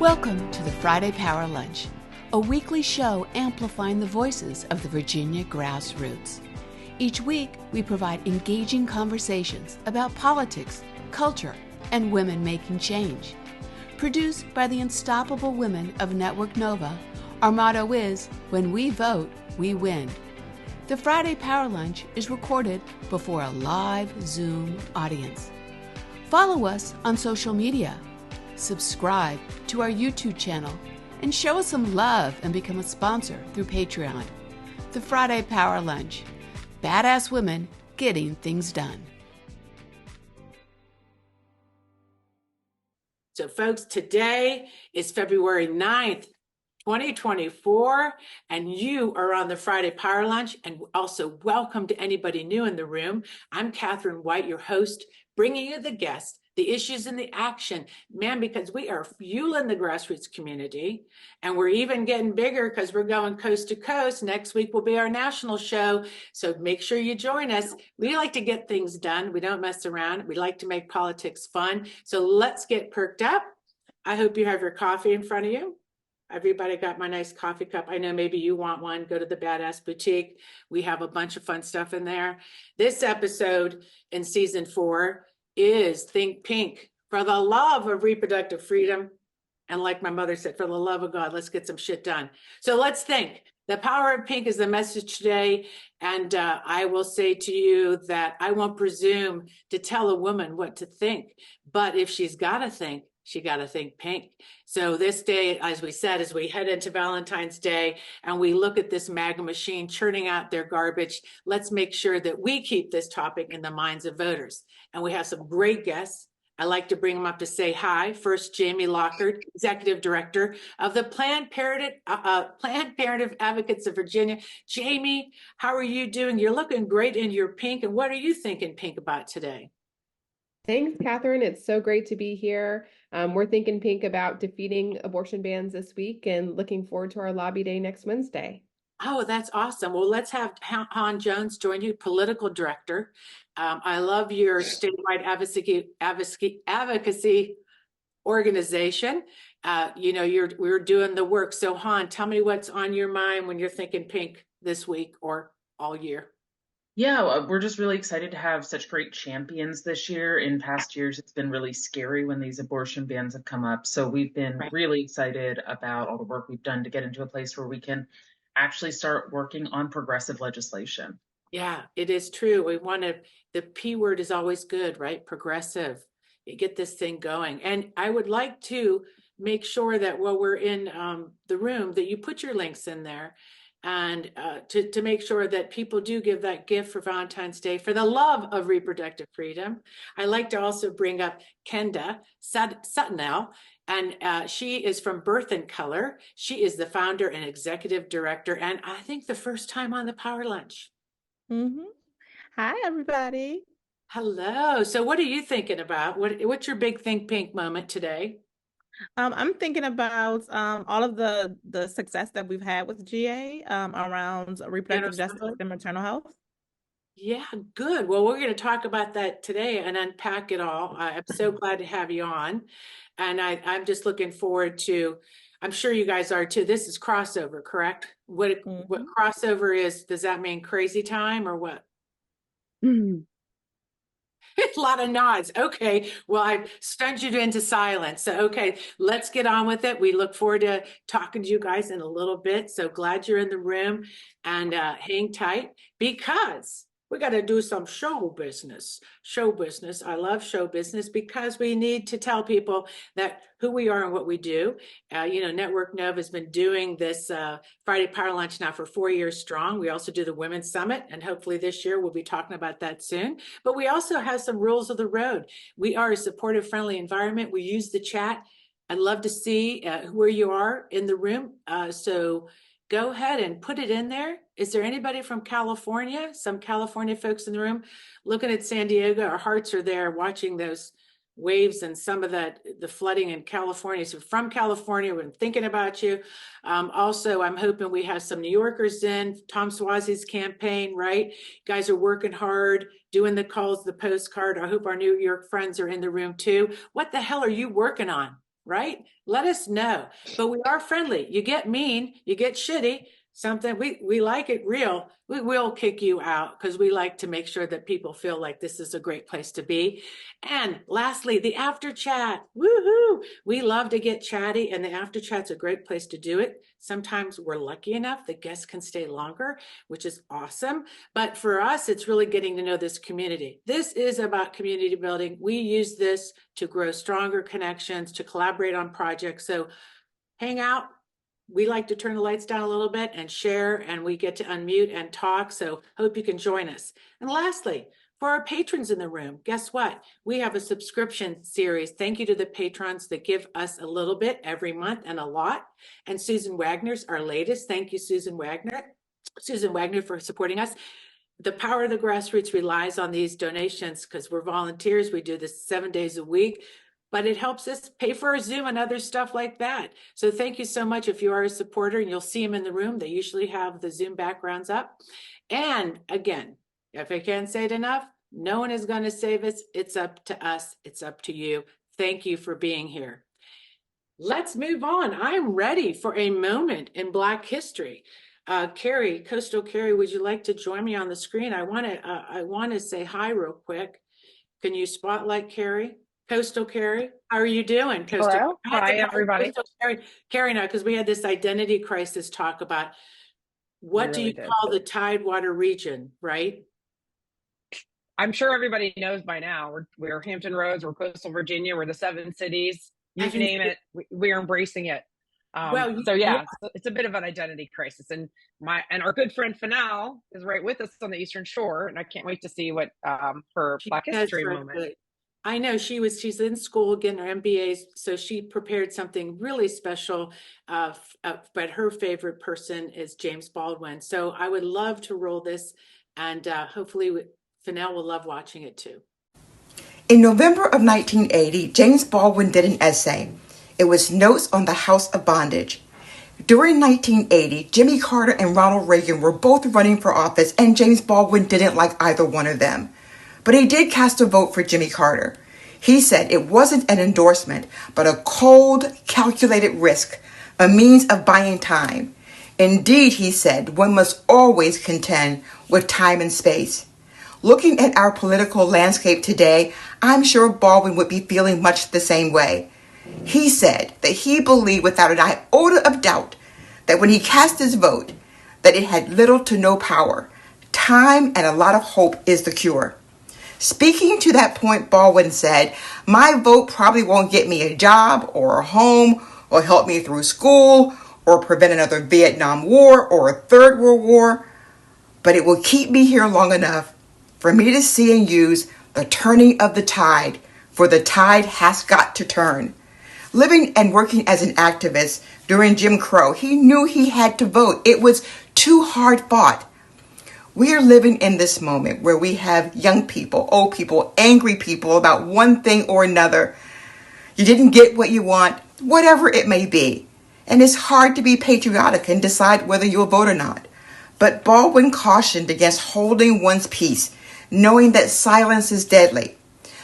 Welcome to the Friday Power Lunch, a weekly show amplifying the voices of the Virginia grassroots. Each week, we provide engaging conversations about politics, culture, and women making change. Produced by the unstoppable women of Network Nova, our motto is, when we vote, we win. The Friday Power Lunch is recorded before a live Zoom audience. Follow us on social media. Subscribe to our YouTube channel and show us some love and become a sponsor through Patreon. The Friday Power Lunch. Badass women getting things done. So folks, today is February 9th, 2024, and you are on the Friday Power Lunch, and also welcome to anybody new in the room. I'm Catherine White, your host, bringing you the guests, the issues and the action, man, because we are fueling the grassroots community, and we're even getting bigger because we're going coast to coast. Next week will be our national show, so make sure you join us. We like to get things done. We don't mess around. We like to make politics fun. So let's get perked up. I hope you have your coffee in front of you. Everybody got my nice coffee cup. I know maybe you want one. Go to the Badass Boutique. We have a bunch of fun stuff in there. This episode in season 4 is Think Pink, for the love of reproductive freedom. And like my mother said, for the love of God, let's get some shit done. So let's think. The power of pink is the message today. And I will say to you that I won't presume to tell a woman what to think. But if she's got to think, she got to think pink. So this day, as we said, as we head into Valentine's Day and we look at this MAGA machine churning out their garbage, let's make sure that we keep this topic in the minds of voters. And we have some great guests. I'd like to bring them up to say hi. First, Jamie Lockard, Executive Director of the Planned Parenthood Advocates of Virginia. Jamie, how are you doing? You're looking great in your pink. And what are you thinking pink about today? Thanks, Catherine. It's so great to be here. We're thinking pink about defeating abortion bans this week and looking forward to our lobby day next Wednesday. Oh, that's awesome. Well, let's have Han Jones join you, Political Director. I love your statewide advocacy organization. We're doing the work. So Han, tell me what's on your mind when you're thinking pink this week or all year. Yeah, we're just really excited to have such great champions this year. In past years, it's been really scary when these abortion bans have come up. So we've been really excited about all the work we've done to get into a place where we can actually start working on progressive legislation. Yeah, it is true. The P word is always good, right? Progressive. You get this thing going. And I would like to make sure that while we're in the room, that you put your links in there. And to make sure that people do give that gift for Valentine's Day for the love of reproductive freedom. I like to also bring up Kenda Suttonell, and she is from Birth and Color. She is the founder and executive director, and I think the first time on the Power Lunch. Hi, everybody. Hello. So what are you thinking about? What's your big Think Pink moment today? I'm thinking about all of the success that we've had with GA around reproductive justice and maternal health. Yeah, good. Well, we're going to talk about that today and unpack it all. I'm so glad to have you on. And I'm just looking forward to, I'm sure you guys are too. This is crossover, correct? What crossover is, does that mean crazy time or what? A lot of nods. Okay. Well, I stunned you into silence. So, okay, let's get on with it. We look forward to talking to you guys in a little bit. So glad you're in the room, and hang tight because we got to do some show business. Show business. I love show business because we need to tell people that who we are and what we do. Network Nova has been doing this Friday Power Lunch now for 4 years strong. We also do the Women's Summit, and hopefully this year we'll be talking about that soon. But we also have some rules of the road. We are a supportive, friendly environment. We use the chat. I'd love to see where you are in the room. So go ahead and put it in there. Is there anybody from California? Some California folks in the room? Looking at San Diego, our hearts are there watching those waves and some of the flooding in California. So from California, we're thinking about you. Also, I'm hoping we have some New Yorkers in, Tom Suozzi's campaign, right? You guys are working hard, doing the calls, the postcard. I hope our New York friends are in the room too. What the hell are you working on? right? Let us know. But we are friendly. You get mean, you get shitty, something we like it real, we will kick you out because we like to make sure that people feel like this is a great place to be. And lastly, the after chat. Woohoo! We love to get chatty, and the after chat's a great place to do it. Sometimes we're lucky enough that guests can stay longer, which is awesome. But for us, it's really getting to know this community. This is about community building. We use this to grow stronger connections, to collaborate on projects. So hang out. We like to turn the lights down a little bit and share, and we get to unmute and talk. So hope you can join us. And lastly, for our patrons in the room, guess what? We have a subscription series. Thank you to the patrons that give us a little bit every month and a lot. And Susan Wagner's our latest. Thank you, Susan Wagner. Susan Wagner, for supporting us. The power of the grassroots relies on these donations because we're volunteers. We do this 7 days a week, but it helps us pay for our Zoom and other stuff like that. So thank you so much if you are a supporter, and you'll see them in the room. They usually have the Zoom backgrounds up. And again, if I can't say it enough, no one is going to save us. It's up to us. It's up to you. Thank you for being here. Let's move on. I'm ready for a moment in Black history. Carrie, Coastal Carrie, would you like to join me on the screen? I want to say hi real quick. Can you spotlight Carrie? Coastal Carrie, how are you doing? Coastal. Hello. Hi, everybody. Carrie, now, because we had this identity crisis talk about what do you call the Tidewater region, right? I'm sure everybody knows by now. We're Hampton Roads, we're coastal Virginia, we're the 7 cities. You name it, we're embracing it. It's a bit of an identity crisis, and our good friend Fanal is right with us on the Eastern Shore, and I can't wait to see what her Black History moment. Good. I know she's in school getting her MBA, so she prepared something really special. But her favorite person is James Baldwin. So I would love to roll this, and hopefully Fanel will love watching it too. In November of 1980, James Baldwin did an essay. It was Notes on the House of Bondage. During 1980, Jimmy Carter and Ronald Reagan were both running for office, and James Baldwin didn't like either one of them. But he did cast a vote for Jimmy Carter. He said it wasn't an endorsement, but a cold, calculated risk, a means of buying time. Indeed, he said, one must always contend with time and space. Looking at our political landscape today, I'm sure Baldwin would be feeling much the same way. He said that he believed without an iota of doubt that when he cast his vote, that it had little to no power. Time and a lot of hope is the cure. Speaking to that point, Baldwin said, my vote probably won't get me a job or a home or help me through school or prevent another Vietnam War or a Third World War, but it will keep me here long enough for me to see and use the turning of the tide, for the tide has got to turn. Living and working as an activist during Jim Crow, he knew he had to vote. It was too hard fought. We are living in this moment where we have young people, old people, angry people about one thing or another. You didn't get what you want, whatever it may be. And it's hard to be patriotic and decide whether you'll vote or not. But Baldwin cautioned against holding one's peace, knowing that silence is deadly.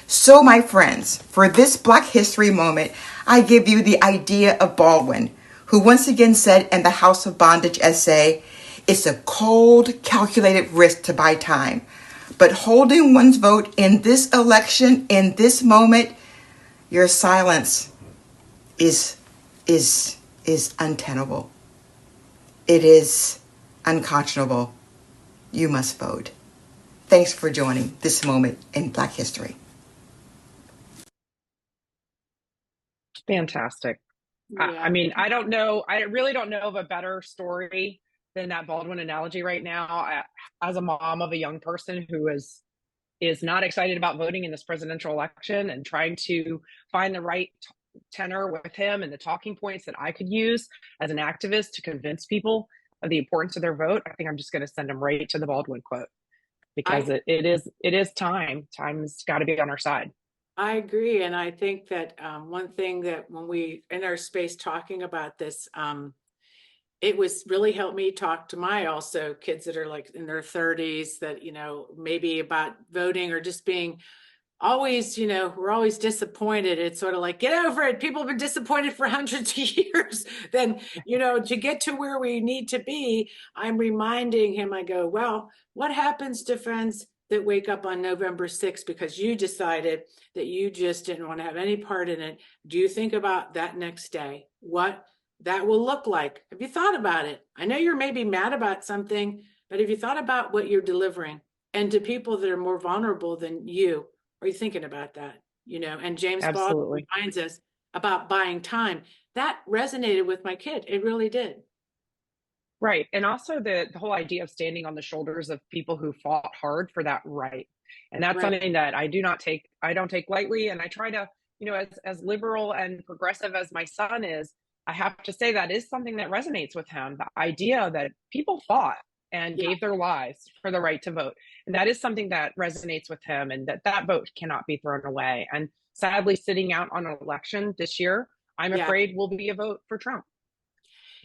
So, my friends, for this Black History moment, I give you the idea of Baldwin, who once again said in the House of Bondage essay, it's a cold, calculated risk to buy time. But holding one's vote in this election, in this moment, your silence is untenable. It is unconscionable. You must vote. Thanks for joining this moment in Black History. Fantastic. Yeah. I mean, I really don't know of a better story than that Baldwin analogy right now. As a mom of a young person who is not excited about voting in this presidential election and trying to find the right tenor with him and the talking points that I could use as an activist to convince people of the importance of their vote, I think I'm just going to send them right to the Baldwin quote, because it is time. Time's got to be on our side. I agree. And I think that one thing that when we in our space talking about this, it was really helped me talk to my also kids that are like in their 30s that, maybe about voting or just being always, we're always disappointed. It's sort of like, get over it. People have been disappointed for hundreds of years. Then, to get to where we need to be, I'm reminding him, I go, well, what happens to friends that wake up on November 6th because you decided that you just didn't want to have any part in it? Do you think about that next day? What that will look like? Have you thought about it? I know you're maybe mad about something, but have you thought about what you're delivering? And to people that are more vulnerable than you, are you thinking about that? And James Baldwin reminds us about buying time. That resonated with my kid. It really did. Right. And also the whole idea of standing on the shoulders of people who fought hard for that right. And that's something that I don't take lightly. And I try to, as liberal and progressive as my son is, I have to say that is something that resonates with him. The idea that people fought and gave their lives for the right to vote. And that is something that resonates with him, and that vote cannot be thrown away. And sadly, sitting out on an election this year, I'm afraid will be a vote for Trump.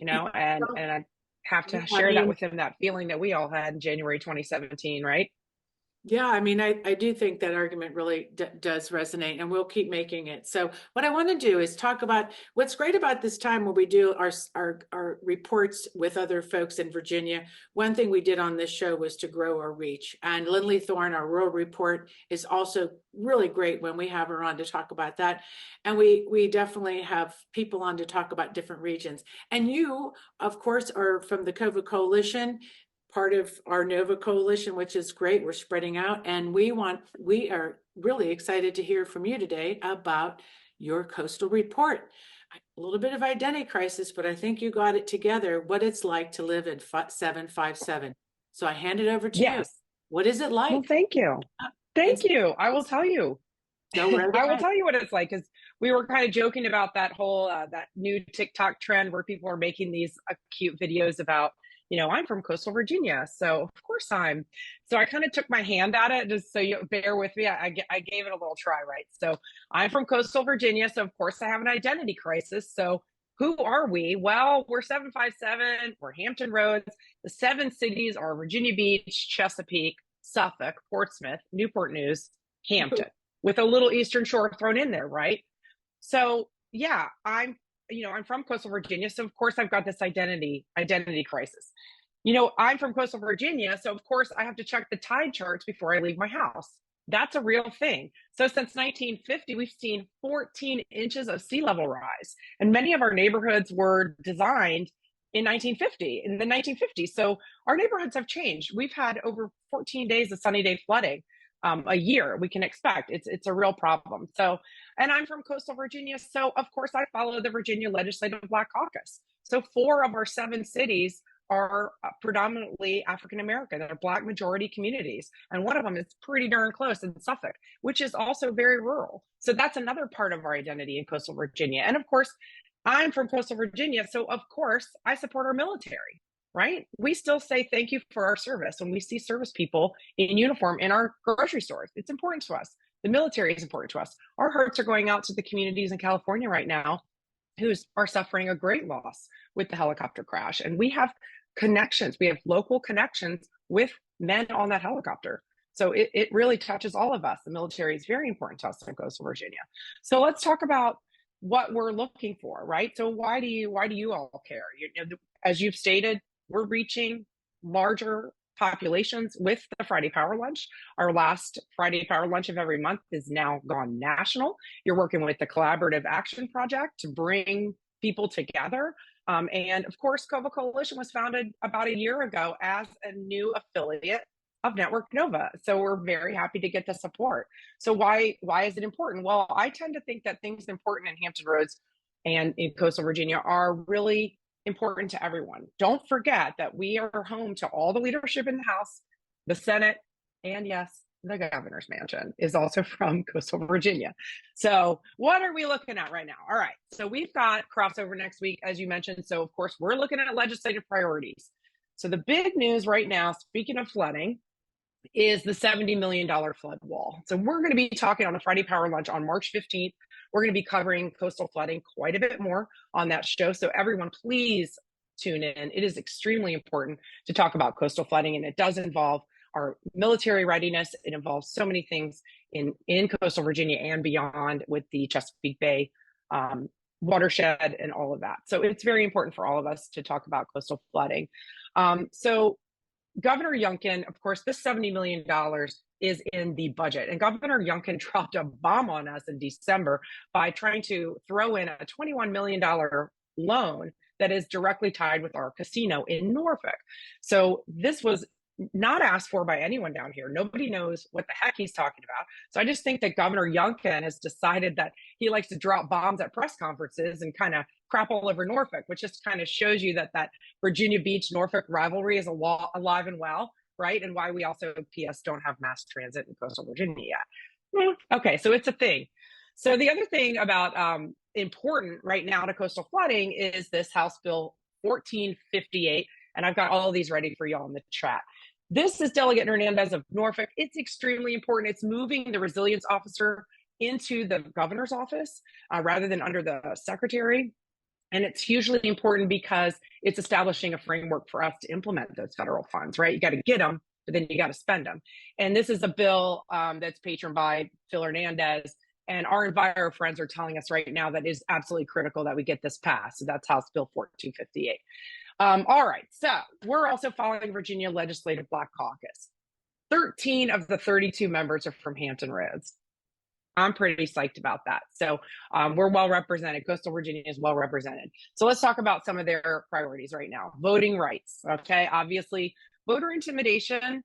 And I have to share that with him, that feeling that we all had in January 2017, right? Yeah, I mean, I do think that argument really does resonate, and we'll keep making it. So what I want to do is talk about what's great about this time when we do our reports with other folks in Virginia. One thing we did on this show was to grow our reach. And Lindley Thorne, our rural report, is also really great when we have her on to talk about that. And we definitely have people on to talk about different regions. And you, of course, are from the COVA Coalition, part of our NOVA coalition, which is great. We're spreading out, and we are really excited to hear from you today about your coastal report. A little bit of identity crisis, but I think you got it together, what it's like to live in 757. So I hand it over to you. What is it like? Well, thank you. Thank you. I will tell you. I will tell you what it's like, because we were kind of joking about that whole, that new TikTok trend where people are making these cute videos about, I'm from coastal Virginia, so of course so I kind of took my hand at it, just so you bear with me. I gave it a little try, right? So I'm from coastal Virginia, so of course I have an identity crisis. So who are we? Well, we're 757, we're Hampton Roads. The 7 cities are Virginia Beach, Chesapeake, Suffolk, Portsmouth, Newport News, Hampton, with a little Eastern Shore thrown in there, right? So yeah, I'm from coastal Virginia, so of course I've got this identity crisis. I'm from coastal Virginia, so of course I have to check the tide charts before I leave my house. That's a real thing. So since 1950, we've seen 14 inches of sea level rise, and many of our neighborhoods were designed in the 1950s. So our neighborhoods have changed. We've had over 14 days of sunny day flooding a year. We can expect it's a real problem. So, and I'm from coastal Virginia, so of course I follow the Virginia Legislative Black Caucus. So 4 of our 7 cities are predominantly African American. They're Black majority communities, and one of them is pretty darn close in Suffolk, which is also very rural. So that's another part of our identity in coastal Virginia. And of course, I'm from coastal Virginia, so of course I support our military. Right? We still say thank you for our service when we see service people in uniform in our grocery stores. It's important to us. The military is important to us. Our hearts are going out to the communities in California right now who are suffering a great loss with the helicopter crash. And we have connections. We have local connections with men on that helicopter. So it really touches all of us. The military is very important to us in coastal Virginia. So let's talk about what we're looking for, right? So why do you all care? As you've stated, we're reaching larger populations with the Friday Power Lunch. Our last Friday Power Lunch of every month is now gone national. You're working with the Collaborative Action Project to bring people together. And of course, COVA Coalition was founded about a year ago as a new affiliate of Network Nova. So we're very happy to get the support. So why is it important? Well, I tend to think that things important in Hampton Roads and in coastal Virginia are really important to everyone. Don't forget that we are home to all the leadership in the House, the Senate, and yes, the governor's mansion is also from coastal Virginia. So what are we looking at right now? All right. So we've got crossover next week, as you mentioned. So of course, we're looking at legislative priorities. So the big news right now, speaking of flooding, is the $70 million flood wall. So we're going to be talking on the Friday Power Lunch on March 15th. We're going to be covering coastal flooding quite a bit more on that show. So everyone, please tune in. It is extremely important to talk about coastal flooding, and it does involve our military readiness. It involves so many things in coastal Virginia and beyond with the Chesapeake Bay watershed and all of that. So it's very important for all of us to talk about coastal flooding. So Governor Youngkin, of course, this $70 million is in the budget. And Governor Youngkin dropped a bomb on us in December by trying to throw in a $21 million loan that is directly tied with our casino in Norfolk. So this was not asked for by anyone down here. Nobody knows what the heck he's talking about. So I just think that Governor Youngkin has decided that he likes to drop bombs at press conferences and kind of crap all over Norfolk, which just kind of shows you that Virginia Beach Norfolk rivalry is alive and well, right? And why we also, PS, don't have mass transit in coastal Virginia yet. Okay, so it's a thing. So the other thing about important right now to coastal flooding is this House Bill 1458, and I've got all of these ready for y'all in the chat. This is Delegate Hernandez of Norfolk. It's extremely important. It's moving the resilience officer into the governor's office rather than under the secretary. And it's hugely important because it's establishing a framework for us to implement those federal funds, right? You got to get them, but then you got to spend them. And this is a bill that's patroned by Phil Hernandez. And our Enviro friends are telling us right now that it is absolutely critical that we get this passed. So that's House Bill 1458. All right, so we're also following Virginia Legislative Black Caucus. 13 of the 32 members are from Hampton Roads. I'm pretty psyched about that. So we're well represented. Coastal Virginia is well represented. So let's talk about some of their priorities right now. Voting rights, okay? Obviously, voter intimidation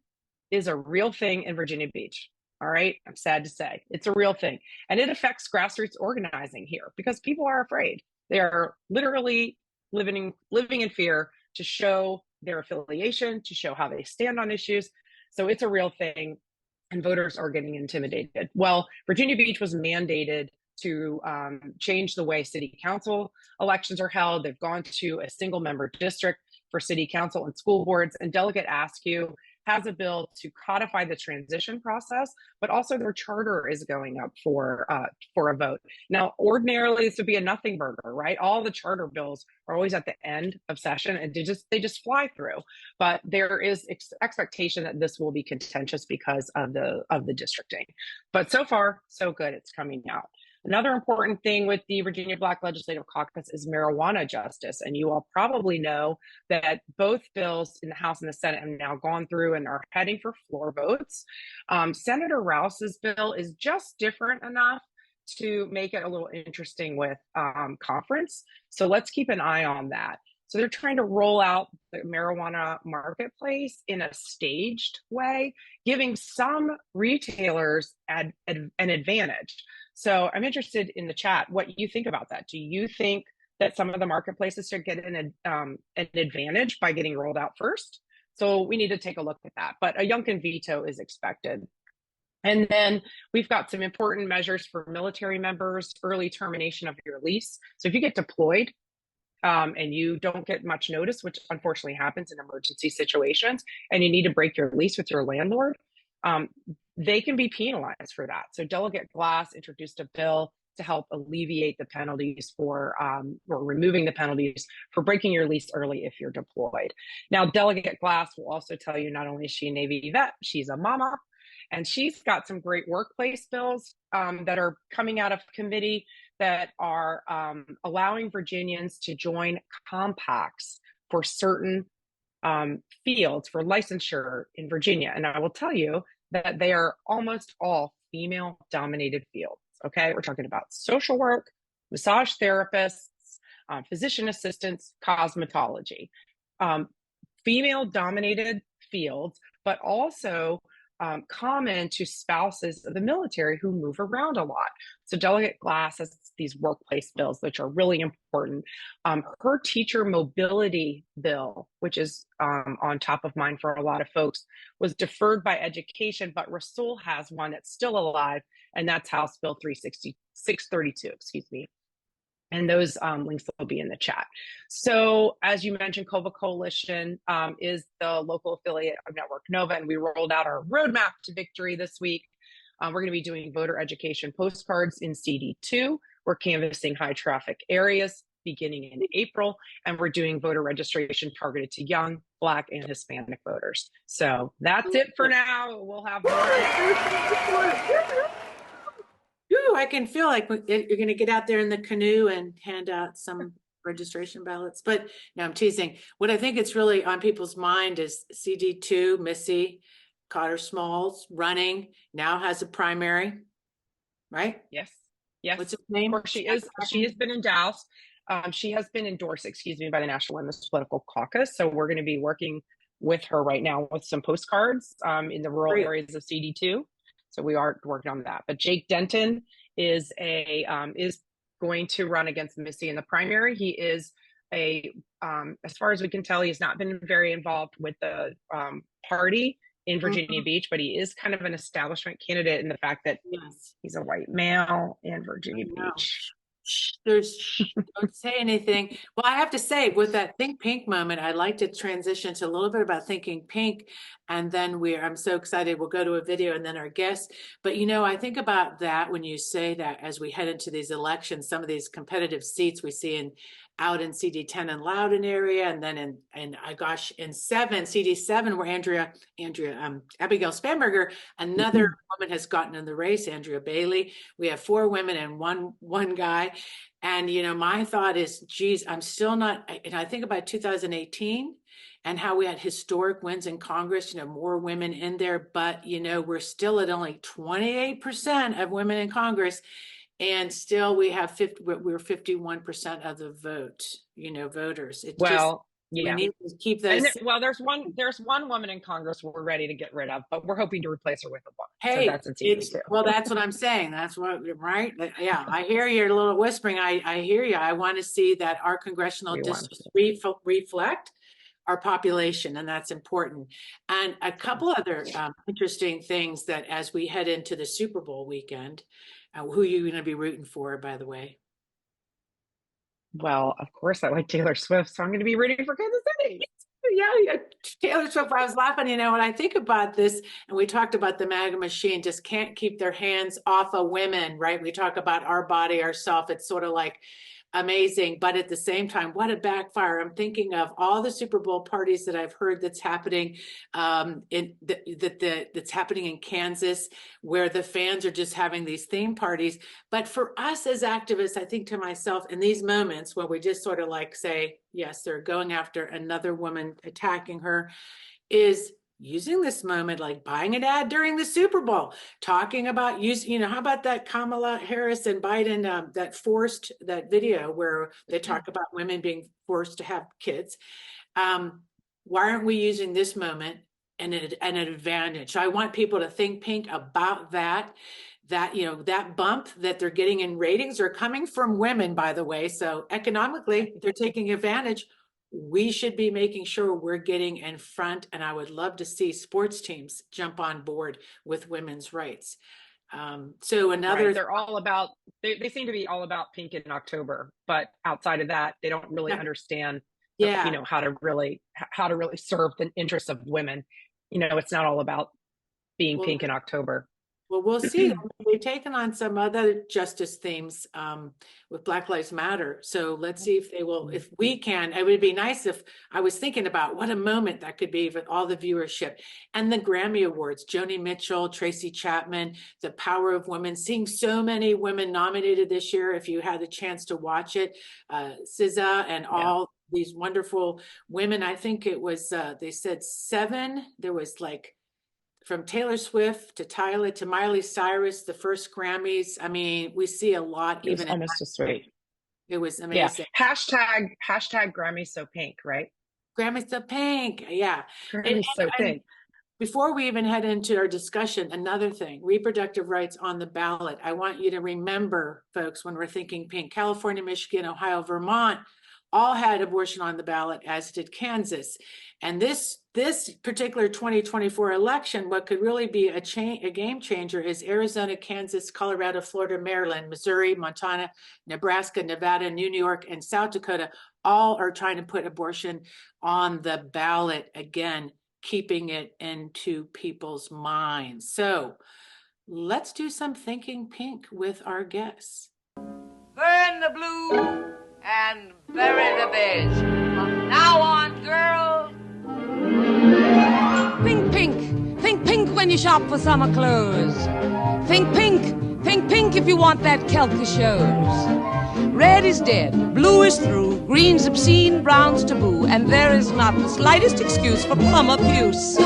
is a real thing in Virginia Beach. All right, I'm sad to say. It's a real thing. And it affects grassroots organizing here because people are afraid. They are literally living in fear to show their affiliation, to show how they stand on issues. So it's a real thing, and voters are getting intimidated. Well, Virginia Beach was mandated to change the way city council elections are held. They've gone to a single member district for city council and school boards. And Delegate Askew has a bill to codify the transition process, but also their charter is going up for a vote. Now, ordinarily, this would be a nothing burger, right? All the charter bills are always at the end of session and they just fly through. But there is expectation that this will be contentious because of the districting. But so far, so good. It's coming out. Another important thing with the Virginia Black Legislative Caucus is marijuana justice. And you all probably know that both bills in the House and the Senate have now gone through and are heading for floor votes. Senator Rouse's bill is just different enough to make it a little interesting with conference. So let's keep an eye on that. So they're trying to roll out the marijuana marketplace in a staged way, giving some retailers an advantage. So I'm interested in the chat what you think about that. Do you think that some of the marketplaces should get an advantage by getting rolled out first? So we need to take a look at that. But a Youngkin veto is expected. And then we've got some important measures for military members, early termination of your lease. So if you get deployed and you don't get much notice, which unfortunately happens in emergency situations, and you need to break your lease with your landlord, they can be penalized for that. So Delegate Glass introduced a bill to help alleviate the penalties for, or removing the penalties for breaking your lease early if you're deployed. Now, Delegate Glass will also tell you not only is she a Navy vet, she's a mama, and she's got some great workplace bills that are coming out of committee that are allowing Virginians to join compacts for certain fields for licensure in Virginia. And I will tell you that they are almost all female-dominated fields, okay? We're talking about social work, massage therapists, physician assistants, cosmetology. Female-dominated fields, but also common to spouses of the military who move around a lot. So Delegate Glass has these workplace bills, which are really important. Her teacher mobility bill, which is on top of mind for a lot of folks, was deferred by education, but Rasul has one that's still alive, and that's House Bill 632, excuse me. And those links will be in the chat. So as you mentioned, COVA Coalition is the local affiliate of Network Nova, and we rolled out our roadmap to victory this week. We're going to be doing voter education postcards in CD2. We're canvassing high traffic areas beginning in April, and we're doing voter registration targeted to young, Black and Hispanic voters. So that's it for now. We'll have more. Ooh, I can feel like you're going to get out there in the canoe and hand out some registration ballots. But no, I'm teasing. What I think it's really on people's mind is CD2, Missy Cotter Smalls running, now has a primary, right? Yes. Yes. What's his name? Of course, she has been in Dallas. She has been endorsed, by the National Women's Political Caucus. So we're going to be working with her right now with some postcards in the rural areas of CD2. So we are working on that. But Jake Denton is going to run against Missy in the primary. He is as far as we can tell, he's not been very involved with the party in Virginia Beach, but he is kind of an establishment candidate in the fact that he's a white male in Virginia Beach. Don't say anything. Well, I have to say, with that Think Pink moment, I'd like to transition to a little bit about thinking pink, and then I'm so excited. We'll go to a video and then our guests. But I think about that when you say that as we head into these elections, some of these competitive seats we see out in CD10 and Loudoun area, and then in CD7, where Abigail Spanberger, another woman, has gotten in the race, Andrea Bailey. We have 4 women and one guy. And, my thought is, geez, I'm still not, and I think about 2018 and how we had historic wins in Congress, more women in there, but, we're still at only 28% of women in Congress. And still we have we're 51% of the vote, voters. We need to keep those. There's one woman in Congress we're ready to get rid of, but we're hoping to replace her with a woman. Hey, so that's that's what I'm saying. That's what, right? Yeah, I hear your little whispering. I hear you. I want to see that our congressional districts reflect our population, and that's important. And a couple other interesting things that as we head into the Super Bowl weekend, who are you going to be rooting for, by the way? Well, of course, I like Taylor Swift, so I'm going to be rooting for Kansas City. Yeah, Taylor Swift. I was laughing, when I think about this, and we talked about the MAGA machine just can't keep their hands off of women, right? We talk about our body, ourself. It's sort of like amazing, but at the same time, what a backfire. I'm thinking of all the Super Bowl parties that I've heard that's happening that's happening in Kansas, where the fans are just having these theme parties. But for us as activists, I think to myself, in these moments where we just sort of like say, yes, they're going after another woman, attacking her, is using this moment, like buying an ad during the Super Bowl, talking about how about that Kamala Harris and Biden, that video where they talk about women being forced to have kids. Why aren't we using this moment and an advantage? So I want people to think pink about that bump that they're getting in ratings are coming from women, by the way. So economically, they're taking advantage. We should be making sure we're getting in front, and I would love to see sports teams jump on board with women's rights. They're all about, they seem to be all about pink in October, but outside of that, they don't really understand, how to really serve the interests of women. It's not all about being pink in October. Well, we'll see. They've taken on some other justice themes with Black Lives Matter. So let's see if they will, if we can. It would be nice if, I was thinking about what a moment that could be with all the viewership. And the Grammy Awards, Joni Mitchell, Tracy Chapman, The Power of Women, seeing so many women nominated this year, if you had the chance to watch it, SZA and all these wonderful women. I think it was, they said 7, there was like, from Taylor Swift to Tyler to Miley Cyrus, the first Grammys. I mean, we see a lot. It was almost as sweet. It was amazing. Yeah. Hashtag Grammys so pink, right? Grammys so pink. Yeah. Grammys so pink. Before we even head into our discussion, another thing, reproductive rights on the ballot. I want you to remember, folks, when we're thinking pink, California, Michigan, Ohio, Vermont, all had abortion on the ballot, as did Kansas. And this particular 2024 election, what could really be a game changer is Arizona, Kansas, Colorado, Florida, Maryland, Missouri, Montana, Nebraska, Nevada, New York, and South Dakota all are trying to put abortion on the ballot again, keeping it into people's minds. So let's do some thinking pink with our guests. Burn the blue and bury the beige. From now on, girls, when you shop for summer clothes. Think pink, think pink if you want that Kelk that shows. Red is dead, blue is through, green's obscene, brown's taboo, and there is not the slightest excuse for plum abuse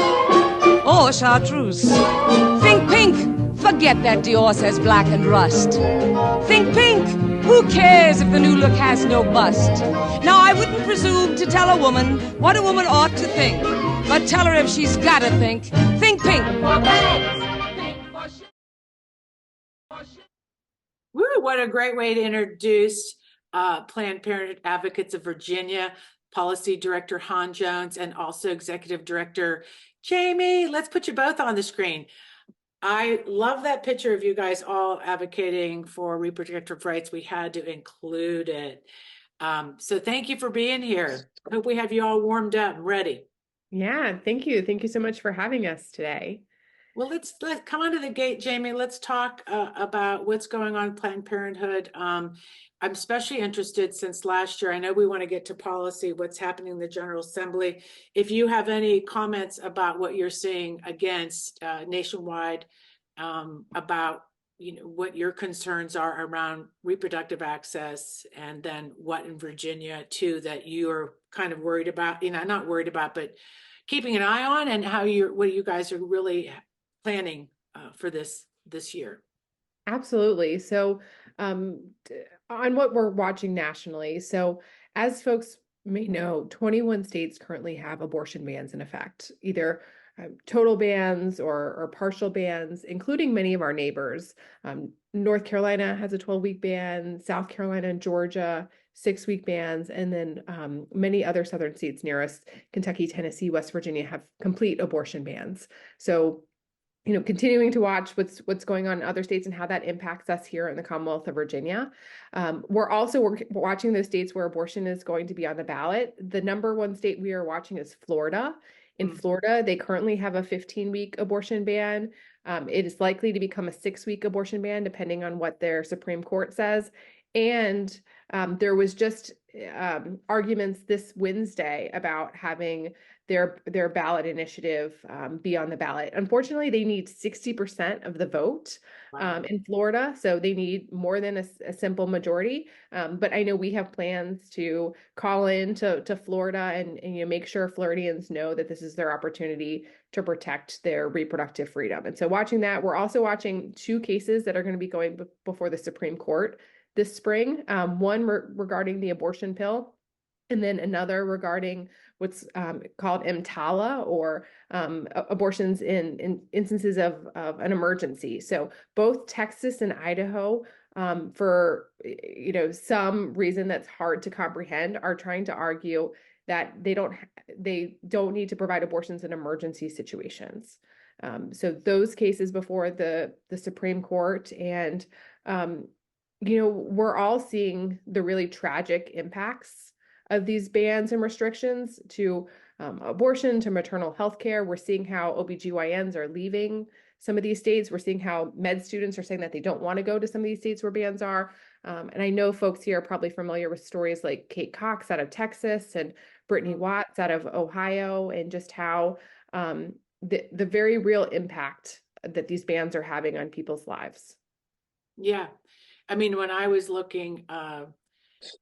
or chartreuse. Think pink, forget that Dior says black and rust. Think pink, who cares if the new look has no bust? Now, I wouldn't presume to tell a woman what a woman ought to think, but tell her if she's gotta think pink. Woo, what a great way to introduce Planned Parenthood Advocates of Virginia, Policy Director Han Jones, and also Executive Director Jamie. Let's put you both on the screen. I love that picture of you guys all advocating for reproductive rights. We had to include it. So thank you for being here. Hope we have you all warmed up and ready. Yeah, thank you. Thank you so much for having us today. Well, let's come onto the gate, Jamie. Let's talk about what's going on in Planned Parenthood. I'm especially interested since last year. I know we want to get to policy, what's happening in the General Assembly. If you have any comments about what you're seeing against nationwide, about what your concerns are around reproductive access, and then what in Virginia too that you're kind of worried about, not worried about, but keeping an eye on, and what you guys are really planning for this year. Absolutely. So on what we're watching nationally, so as folks may know, 21 states currently have abortion bans in effect, either total bans or partial bans, including many of our neighbors. North Carolina has a 12-week ban, South Carolina and Georgia, 6-week bans, and then many other southern states near us, Kentucky, Tennessee, West Virginia, have complete abortion bans. So continuing to watch what's going on in other states and how that impacts us here in the Commonwealth of Virginia. We're also watching those states where abortion is going to be on the ballot. The number one state we are watching is Florida. In Florida, they currently have a 15-week abortion ban. It is likely to become a 6-week abortion ban, depending on what their Supreme Court says. And there was just arguments this Wednesday about having their ballot initiative be on the ballot. Unfortunately, they need 60% of the vote in Florida, so they need more than a simple majority. But I know we have plans to call in to Florida and make sure Floridians know that this is their opportunity to protect their reproductive freedom. And so watching that, we're also watching 2 cases that are going to be going before the Supreme Court this spring, one regarding the abortion pill, and then another regarding what's called EMTALA, or abortions in instances of an emergency. So both Texas and Idaho, for some reason that's hard to comprehend, are trying to argue that they don't need to provide abortions in emergency situations. So those cases before the Supreme Court, and we're all seeing the really tragic impacts of these bans and restrictions to abortion, to maternal health care. We're seeing how OBGYNs are leaving some of these states. We're seeing how med students are saying that they don't want to go to some of these states where bans are. And I know folks here are probably familiar with stories like Kate Cox out of Texas and Brittany Watts out of Ohio, and just how the very real impact that these bans are having on people's lives. Yeah. I mean, when I was looking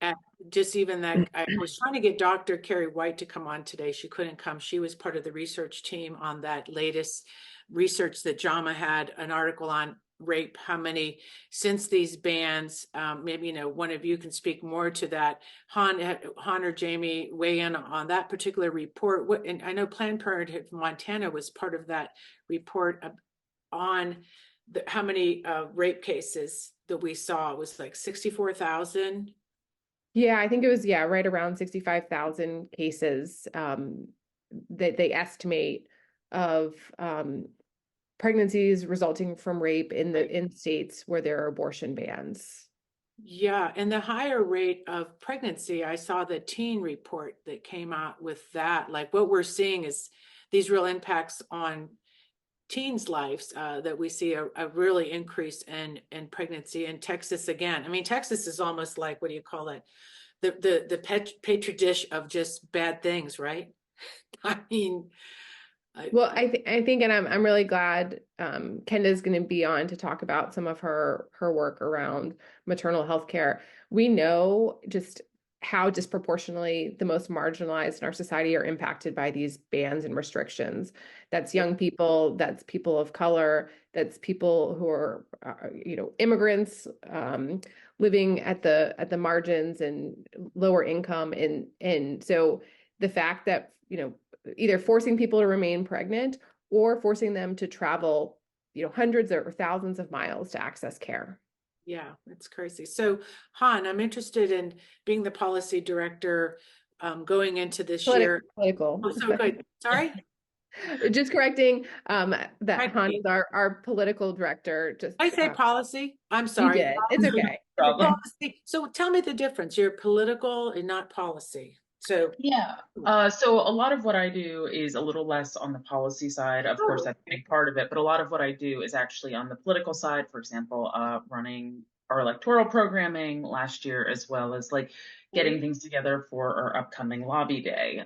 at just even that, I was trying to get Dr. Carrie White to come on today. She couldn't come. She was part of the research team on that latest research that JAMA had an article on rape, how many since these bans. Maybe one of you can speak more to that. Han or Jamie, weigh in on that particular report. And I know Planned Parenthood Montana was part of that report on how many rape cases that we saw. It was like 64,000. Yeah, I think it was, right around 65,000 cases that they estimate of pregnancies resulting from rape in states where there are abortion bans. Yeah, and the higher rate of pregnancy, I saw the teen report that came out with that. Like, what we're seeing is these real impacts on teens' lives, that we see a really increase in pregnancy in Texas again. I mean, Texas is almost like, what do you call it? The petri dish of just bad things, right? I mean, Well, I think, and I'm really glad Kenda's going to be on to talk about some of her work around maternal health care. We know just how disproportionately the most marginalized in our society are impacted by these bans and restrictions. That's young people, that's people of color, that's people who are immigrants living at the margins and lower income, and so the fact that either forcing people to remain pregnant or forcing them to travel, hundreds or thousands of miles to access care. Yeah, it's crazy. So, Han, I'm interested in being the policy director going into this year. Political. Oh, so good. Sorry? Just correcting that Han is our political director. Just I say policy. I'm sorry. You did. It's okay. Policy. So tell me the difference. You're political and not policy. So yeah. So a lot of what I do is a little less on the policy side. Of course, that's a big part of it. But a lot of what I do is actually on the political side. For example, running our electoral programming last year, as well as like getting things together for our upcoming lobby day.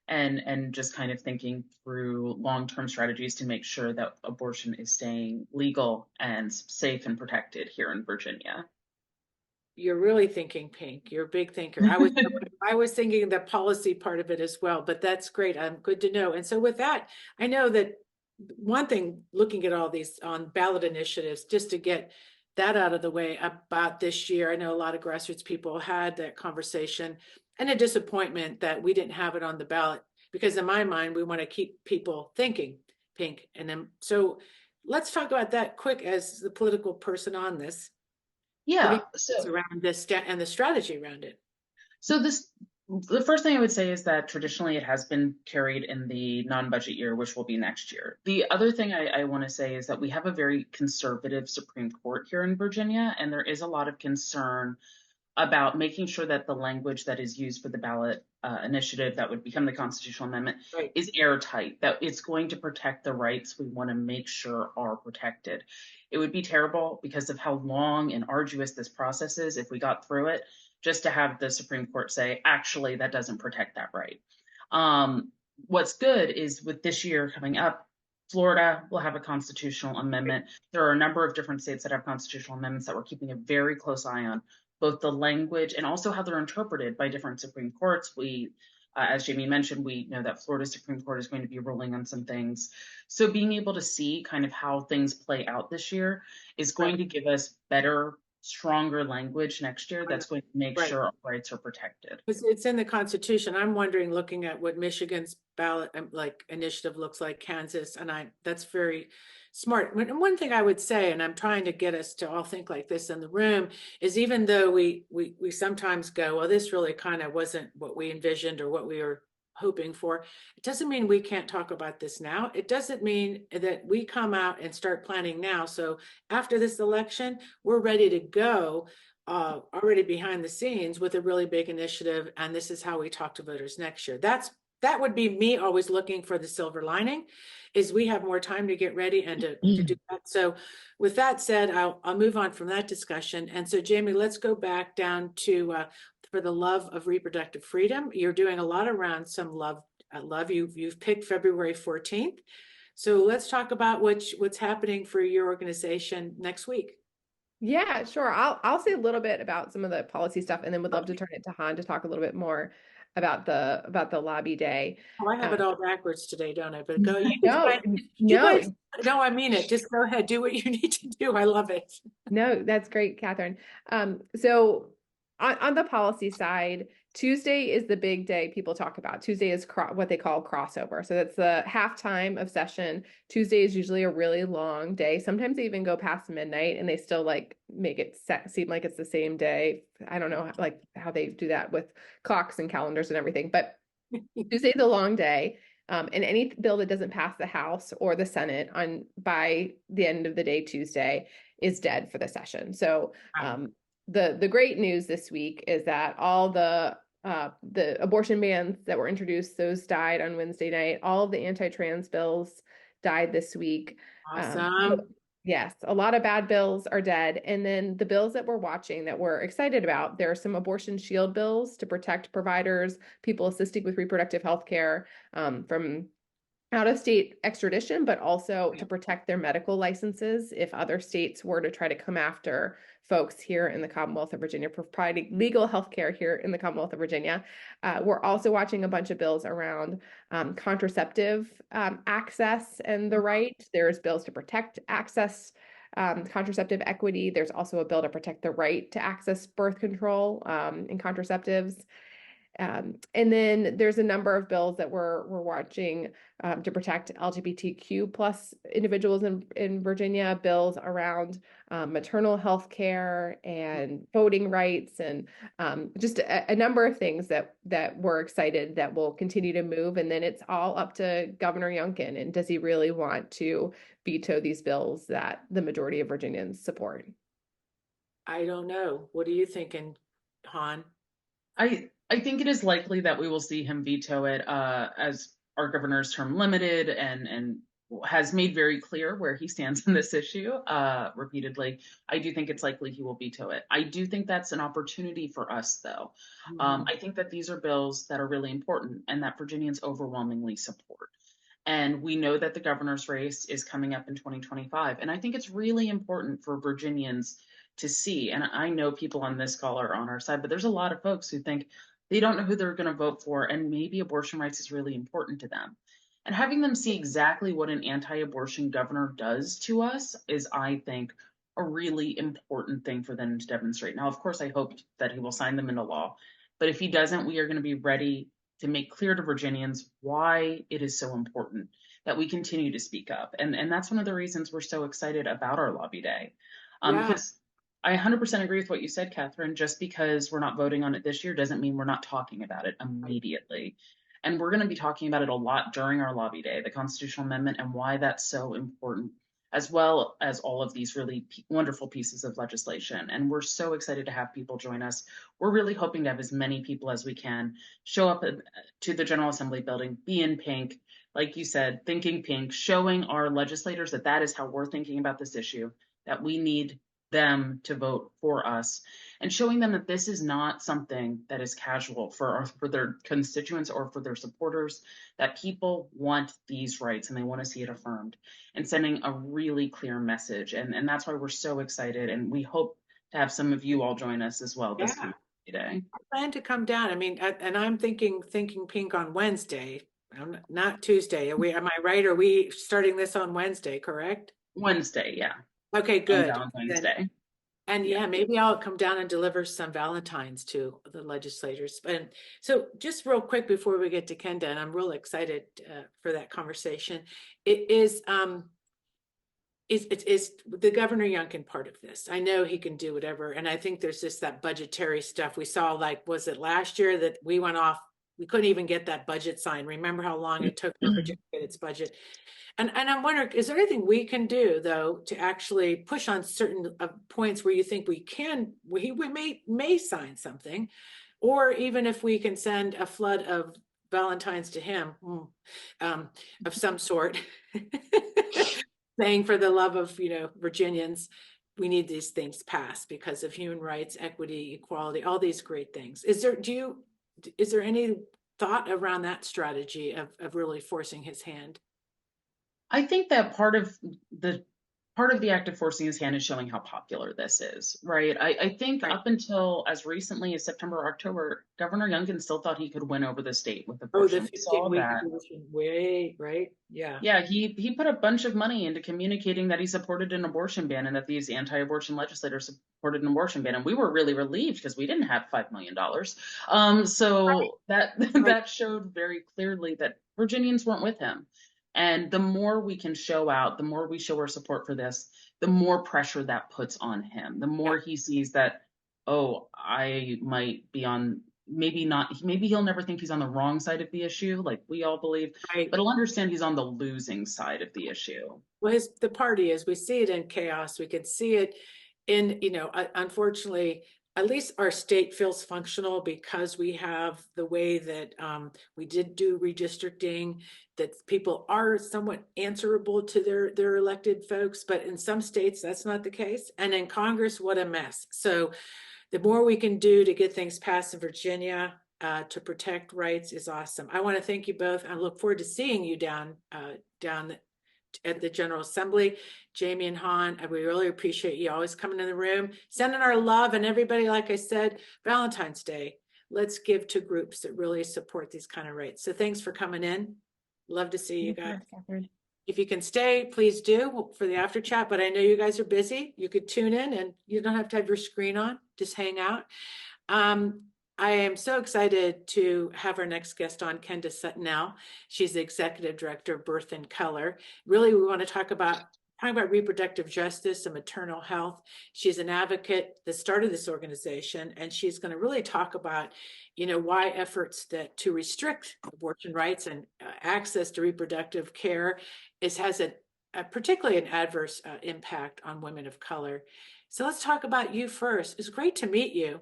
And just kind of thinking through long-term strategies to make sure that abortion is staying legal and safe and protected here in Virginia. You're really thinking pink. You're a big thinker. I was thinking the policy part of it as well, but that's great. Good to know. And so with that, I know that one thing, looking at all these on ballot initiatives, just to get that out of the way about this year, I know a lot of grassroots people had that conversation and a disappointment that we didn't have it on the ballot, because in my mind, we want to keep people thinking pink. And then, so let's talk about that quick as the political person on this. Yeah. So around this and the strategy around it. So the first thing I would say is that traditionally it has been carried in the non-budget year, which will be next year. The other thing I want to say is that we have a very conservative Supreme Court here in Virginia, and there is a lot of concern about making sure that the language that is used for the ballot initiative that would become the constitutional amendment is airtight, that it's going to protect the rights we want to make sure are protected. It would be terrible, because of how long and arduous this process is, if we got through it, just to have the Supreme Court say, actually, that doesn't protect that right. What's good is with this year coming up, Florida will have a constitutional amendment. There are a number of different states that have constitutional amendments that we're keeping a very close eye on, both the language and also how they're interpreted by different Supreme Courts. As Jamie mentioned, we know that Florida Supreme Court is going to be ruling on some things. So being able to see kind of how things play out this year is going to give us better, stronger language next year that's going to make sure our rights are protected. It's in the Constitution. I'm wondering, looking at what Michigan's ballot initiative looks like, Kansas, and that's very smart. One thing I would say, and I'm trying to get us to all think like this in the room, is even though we sometimes go, well, this really kind of wasn't what we envisioned or what we were hoping for, it doesn't mean we can't talk about this now. It doesn't mean that we come out and start planning now. So after this election, we're ready to go, already behind the scenes with a really big initiative. And this is how we talk to voters next year. That would be me always looking for the silver lining, is we have more time to get ready and to do that. So with that said, I'll move on from that discussion. And so Jamie, let's go back down to for the love of reproductive freedom. You're doing a lot around some love. You've picked February 14th. So let's talk about what's happening for your organization next week. Yeah, sure. I'll say a little bit about some of the policy stuff, and then would love to turn it to Han to talk a little bit more about the lobby day. Oh, I have it all backwards today, don't I? But go. No, I mean it. Just go ahead. Do what you need to do. I love it. No, that's great, Catherine. So on the policy side, Tuesday is the big day people talk about. Tuesday is what they call crossover. So that's the halftime of session. Tuesday is usually a really long day. Sometimes they even go past midnight and they still make it seem like it's the same day. I don't know how they do that with clocks and calendars and everything, but Tuesday's a long day. And any bill that doesn't pass the House or the Senate by the end of the day Tuesday is dead for the session. So the great news this week is that all the abortion bans that were introduced, those died on Wednesday night. All of the anti-trans bills died this week. Awesome. Yes, a lot of bad bills are dead. And then the bills that we're watching that we're excited about, there are some abortion shield bills to protect providers, people assisting with reproductive health care from out-of-state extradition, but also to protect their medical licenses if other states were to try to come after folks here in the Commonwealth of Virginia, providing legal health care here in the Commonwealth of Virginia. We're also watching a bunch of bills around contraceptive access and the right. There's bills to protect access, contraceptive equity. There's also a bill to protect the right to access birth control and contraceptives. And then there's a number of bills that we're watching to protect LGBTQ plus individuals in Virginia, bills around maternal health care and voting rights, and just a number of things that we're excited that will continue to move. And then it's all up to Governor Youngkin, and does he really want to veto these bills that the majority of Virginians support? I don't know. What are you thinking, Han? I think it is likely that we will see him veto it as our governor's term limited and has made very clear where he stands in this issue repeatedly. I do think it's likely he will veto it. I do think that's an opportunity for us, though. I think that these are bills that are really important and that Virginians overwhelmingly support. And we know that the governor's race is coming up in 2025. And I think it's really important for Virginians to see, and I know people on this call are on our side, but there's a lot of folks who think they don't know who they're going to vote for, and maybe abortion rights is really important to them. And having them see exactly what an anti-abortion governor does to us is, I think, a really important thing for them to demonstrate. Now, of course, I hope that he will sign them into law, but if he doesn't, we are going to be ready to make clear to Virginians why it is so important that we continue to speak up. And that's one of the reasons we're so excited about our lobby day. Because I 100% agree with what you said, Catherine. Just because we're not voting on it this year doesn't mean we're not talking about it immediately. And we're going to be talking about it a lot during our lobby day, the constitutional amendment and why that's so important, as well as all of these really wonderful pieces of legislation. And we're so excited to have people join us. We're really hoping to have as many people as we can show up to the General Assembly building, be in pink, like you said, thinking pink, showing our legislators that that is how we're thinking about this issue, that we need them to vote for us, and showing them that this is not something that is casual for their constituents or for their supporters, that people want these rights and they want to see it affirmed, and sending a really clear message. And that's why we're so excited, and we hope to have some of you all join us as well this week today. I plan to come down. I mean, and I'm thinking pink on Wednesday, not Tuesday. Am I right? Are we starting this on Wednesday, correct? Wednesday, yeah. Okay, good. Valentine's Day. And maybe I'll come down and deliver some Valentines to the legislators. And so just real quick before we get to Kenda, and I'm really excited for that conversation, is the Governor Youngkin part of this? I know he can do whatever. And I think there's just that budgetary stuff we saw, like, was it last year that we went off, we couldn't even get that budget signed. Remember how long it took for Virginia to get its budget? And I'm wondering, is there anything we can do, though, to actually push on certain points where you think we may sign something, or even if we can send a flood of Valentines to him of some sort, saying for the love of Virginians, we need these things passed because of human rights, equity, equality, all these great things. Is there any thought around that strategy of really forcing his hand? I think that part of the act of forcing his hand is showing how popular this is, right? I think up until as recently as September or October, Governor Youngkin still thought he could win over the state with abortion. The 15-week way, right? Yeah. Yeah, he put a bunch of money into communicating that he supported an abortion ban and that these anti-abortion legislators supported an abortion ban. And we were really relieved because we didn't have $5 million. So that showed very clearly that Virginians weren't with him. And the more we can show out, the more we show our support for this, the more pressure that puts on him, the more he sees that, oh, I might be on, maybe he'll never think he's on the wrong side of the issue, like we all believe, but he'll understand he's on the losing side of the issue. Well, the party is, we see it in chaos. We can see it in, unfortunately, at least our state feels functional because we have the way that we did do redistricting, that people are somewhat answerable to their elected folks, but in some states that's not the case. And in Congress, what a mess. So the more we can do to get things passed in Virginia, to protect rights is awesome. I want to thank you both. I look forward to seeing you down at the General Assembly. Jamie and Han, we really appreciate you always coming in the room, sending our love, and everybody, like I said, Valentine's Day, let's give to groups that really support these kind of rights. So thanks for coming in. Love to see you guys. If you can stay, please do for the after chat, but I know you guys are busy. You could tune in and you don't have to have your screen on, just hang out. I am so excited to have our next guest on, Kenda Suttonell. She's the Executive Director of Birth and Color. Really, we want to talk about reproductive justice and maternal health. She's an advocate that started this organization, and she's going to really talk about, why efforts to restrict abortion rights and access to reproductive care has particularly an adverse impact on women of color. So let's talk about you first. It's great to meet you.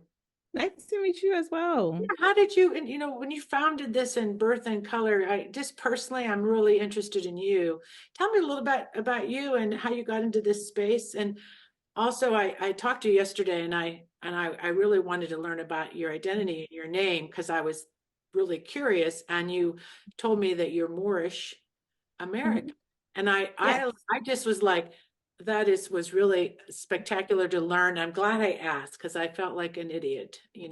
Nice to meet you as well. How did you, and when you founded this in Birth and Color, I'm really interested in you. Tell me a little bit about you and how you got into this space. And also, I talked to you yesterday, and I really wanted to learn about your identity and your name because I was really curious. And you told me that you're Moorish American, and I just was like, was really spectacular to learn. I'm glad I asked because I felt like an idiot, You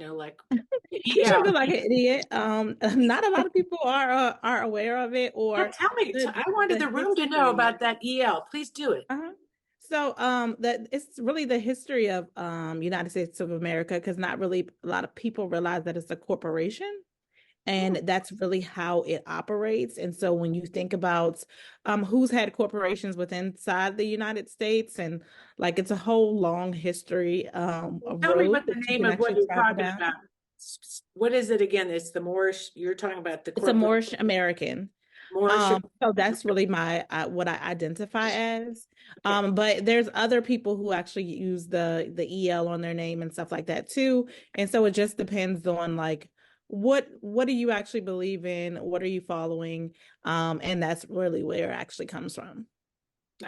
should feel like an idiot. Not a lot of people are aware of it. Or tell me. I wanted the room to know about that EL. Please do it. So that it's really the history of United States of America, because not really a lot of people realize that it's a corporation. And that's really how it operates. And so when you think about who's had corporations inside the United States, and like it's a whole long history. Tell me what the name of what you're talking about. What is it again? It's the Moorish. You're talking about the. It's a Moorish American. So that's really my what I identify as. Okay. But there's other people who actually use the EL on their name and stuff like that too. And so it just depends on like, what do you actually believe in? What are you following? And that's really where it actually comes from.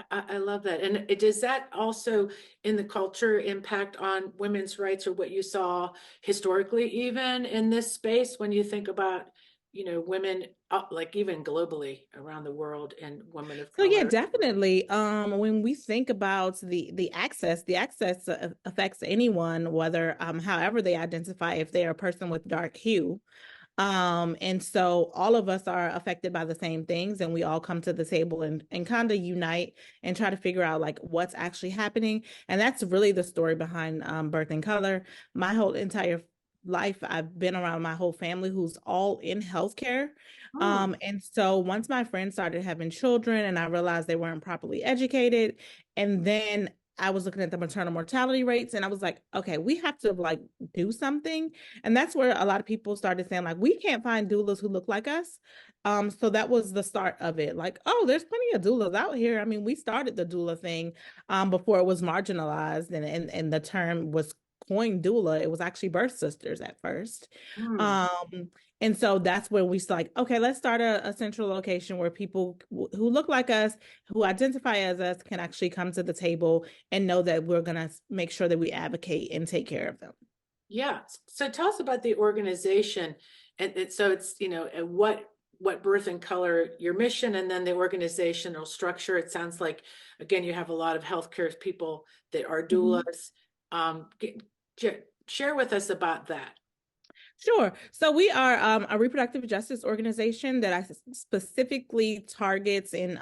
I love that. And does that also in the culture impact on women's rights, or what you saw historically, even in this space, when you think about, women like even globally around the world and women of color? So yeah, definitely. When we think about the access affects anyone, whether however they identify, if they're a person with dark hue. And so all of us are affected by the same things, and we all come to the table and kind of unite and try to figure out like what's actually happening. And that's really the story behind Birth and Color. My whole entire life, I've been around my whole family who's all in healthcare. And so once my friends started having children and I realized they weren't properly educated, and then I was looking at the maternal mortality rates, and I was like, okay, we have to like do something. And that's where a lot of people started saying like, we can't find doulas who look like us. So that was the start of it. Like, oh, there's plenty of doulas out here. I mean, we started the doula thing before it was marginalized and the term was coined doula. It was actually birth sisters at first. And so that's when we like, okay, let's start a central location where people who look like us, who identify as us, can actually come to the table and know that we're going to make sure that we advocate and take care of them. Yeah. So tell us about the organization. And so it's, what Birth and Color, your mission, and then the organizational structure. It sounds like, again, you have a lot of healthcare people that are doulas. Share with us about that. Sure. So we are a reproductive justice organization that specifically targets in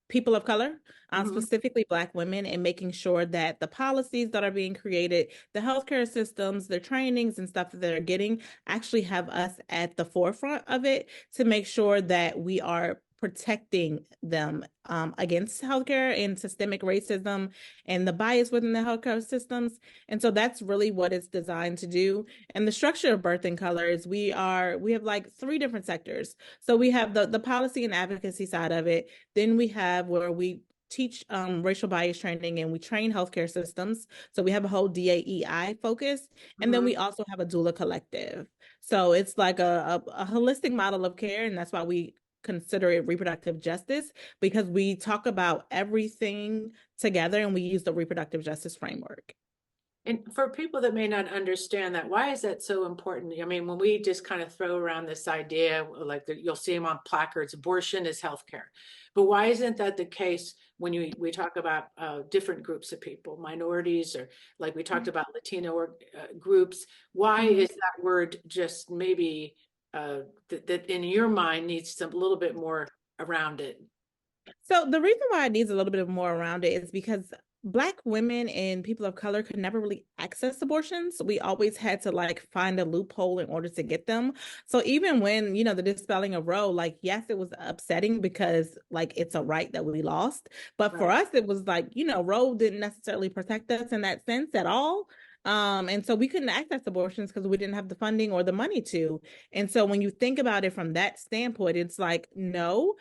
people of color, specifically Black women, and making sure that the policies that are being created, the healthcare systems, the trainings and stuff that they're getting actually have us at the forefront of it to make sure that we are protecting them against healthcare and systemic racism and the bias within the healthcare systems. And so that's really what it's designed to do. And the structure of Birth and Color is we have like 3 different sectors. So we have the policy and advocacy side of it. Then we have where we teach racial bias training and we train healthcare systems. So we have a whole DAEI focus. And then we also have a doula collective. So it's like a holistic model of care. And that's why we consider it reproductive justice, because we talk about everything together and we use the reproductive justice framework. And for people that may not understand that, why is that so important? I mean, when we just kind of throw around this idea, like you'll see them on placards, abortion is healthcare. But why isn't that the case when we talk about different groups of people, minorities, or like we talked about Latino groups? Why is that word just maybe that in your mind needs a little bit more around it? So the reason why it needs a little bit more around it is because Black women and people of color could never really access abortions. We always had to like find a loophole in order to get them. So even when, the dispelling of Roe, like, yes, it was upsetting because like it's a right that we lost. But for us, it was like, Roe didn't necessarily protect us in that sense at all. And so we couldn't access abortions because we didn't have the funding or the money to. And so when you think about it from that standpoint, it's like, no,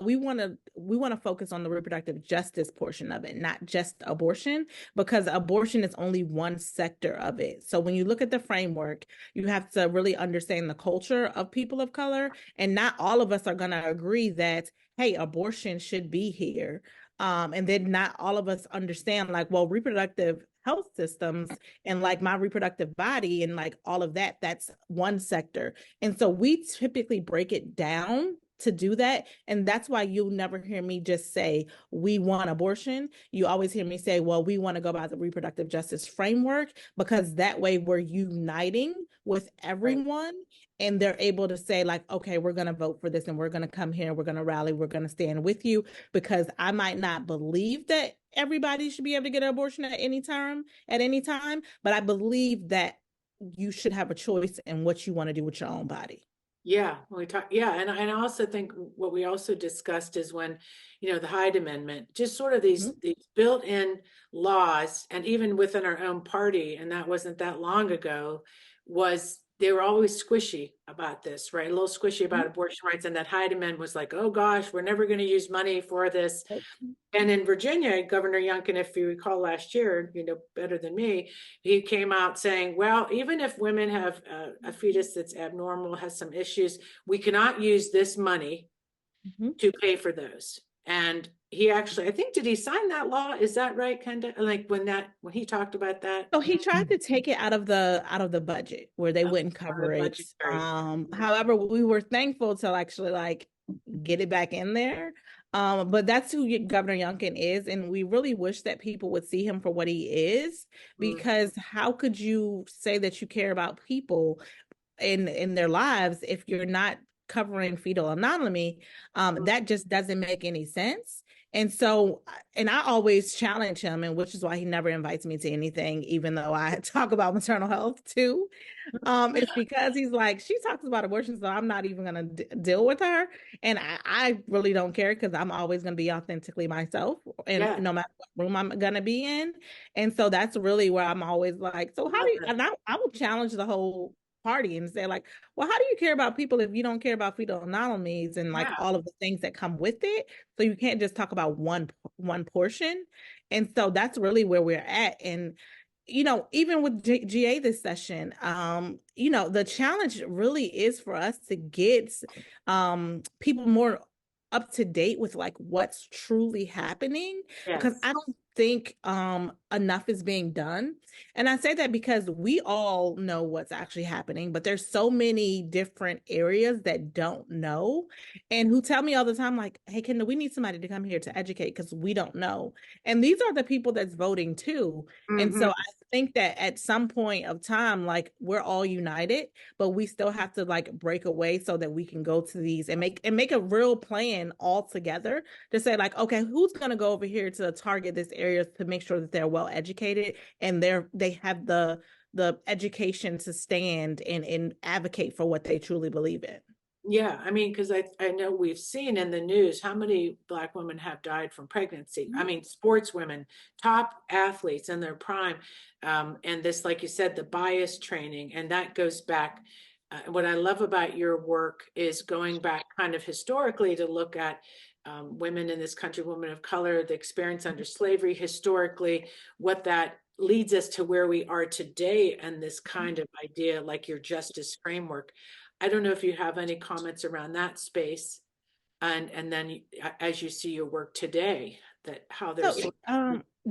we want to focus on the reproductive justice portion of it, not just abortion, because abortion is only one sector of it. So when you look at the framework, you have to really understand the culture of people of color, and not all of us are going to agree that, hey, abortion should be here. And then not all of us understand like, well, reproductive health systems and like my reproductive body and like all of that, that's one sector. And so we typically break it down to do that. And that's why you'll never hear me just say, we want abortion. You always hear me say, well, we want to go by the reproductive justice framework, because that way we're uniting with everyone. And they're able to say like, okay, we're going to vote for this and we're going to come here, we're going to rally, we're going to stand with you, because I might not believe that everybody should be able to get an abortion at any time, but I believe that you should have a choice in what you want to do with your own body. Yeah, when we talk, yeah, and I also think what we also discussed is when, the Hyde Amendment, just sort of these built-in laws, and even within our own party, and that wasn't that long ago, they were always squishy about this, right? A little squishy about abortion rights, and that Hyde Amendment was like, oh gosh, we're never going to use money for this. And in Virginia, Governor Youngkin, if you recall last year, better than me, he came out saying, well, even if women have a fetus that's abnormal, has some issues, we cannot use this money to pay for those. And he actually, I think, did he sign that law? Is that right, Kenda? Like when he talked about that? So he tried to take it out of the budget where they wouldn't cover it. However, we were thankful to actually like get it back in there. But that's who Governor Youngkin is. And we really wish that people would see him for what he is, because how could you say that you care about people in their lives if you're not covering fetal autonomy? That just doesn't make any sense. And so, and I always challenge him, and which is why he never invites me to anything, even though I talk about maternal health too. It's because he's like, she talks about abortion, so I'm not even going to deal with her. And I really don't care, because I'm always going to be authentically myself, and no matter what room I'm going to be in. And so that's really where I'm always like, so how do you, and I will challenge the whole party and say like, well, how do you care about people if you don't care about fetal autonomies and like all of the things that come with it? So you can't just talk about one portion. And so that's really where we're at. And even with GA this session, the challenge really is for us to get people more up to date with like what's truly happening, because I don't think enough is being done. And I say that because we all know what's actually happening, but there's so many different areas that don't know, and who tell me all the time like, hey, Kendall, we need somebody to come here to educate because we don't know. And these are the people that's voting too. And so I think that at some point of time, like, we're all united, but we still have to like break away so that we can go to these and make a real plan all together to say like, okay, who's going to go over here to target this area to make sure that they're well educated and they have the education to stand and advocate for what they truly believe in. Yeah, I mean, because I know we've seen in the news how many Black women have died from pregnancy. I mean, sports women, top athletes in their prime. And this, like you said, the bias training, and that goes back. What I love about your work is going back kind of historically to look at women in this country, women of color, the experience under slavery historically, what that leads us to where we are today, and this kind of idea like your justice framework. I don't know if you have any comments around that space, and then as you see your work today, that how there's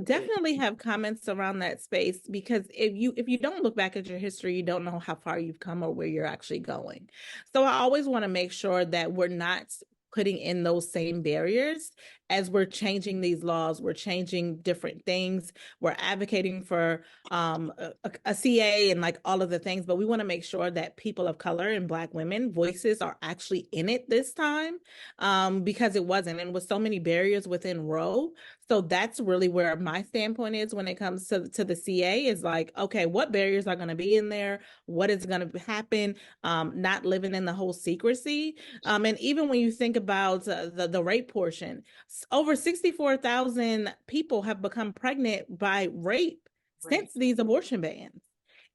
definitely have comments around that space, because if you don't look back at your history, you don't know how far you've come or where you're actually going. So I always want to make sure that we're not putting in those same barriers as we're changing these laws. We're changing different things. We're advocating for a CA and like all of the things, but we want to make sure that people of color and Black women voices are actually in it this time, because it wasn't, and with so many barriers within Roe. So that's really where my standpoint is when it comes to the CA, is like, okay, what barriers are going to be in there? What is going to happen? Not living in the whole secrecy. And even when you think about the rape portion, over 64,000 people have become pregnant by rape since these abortion bans.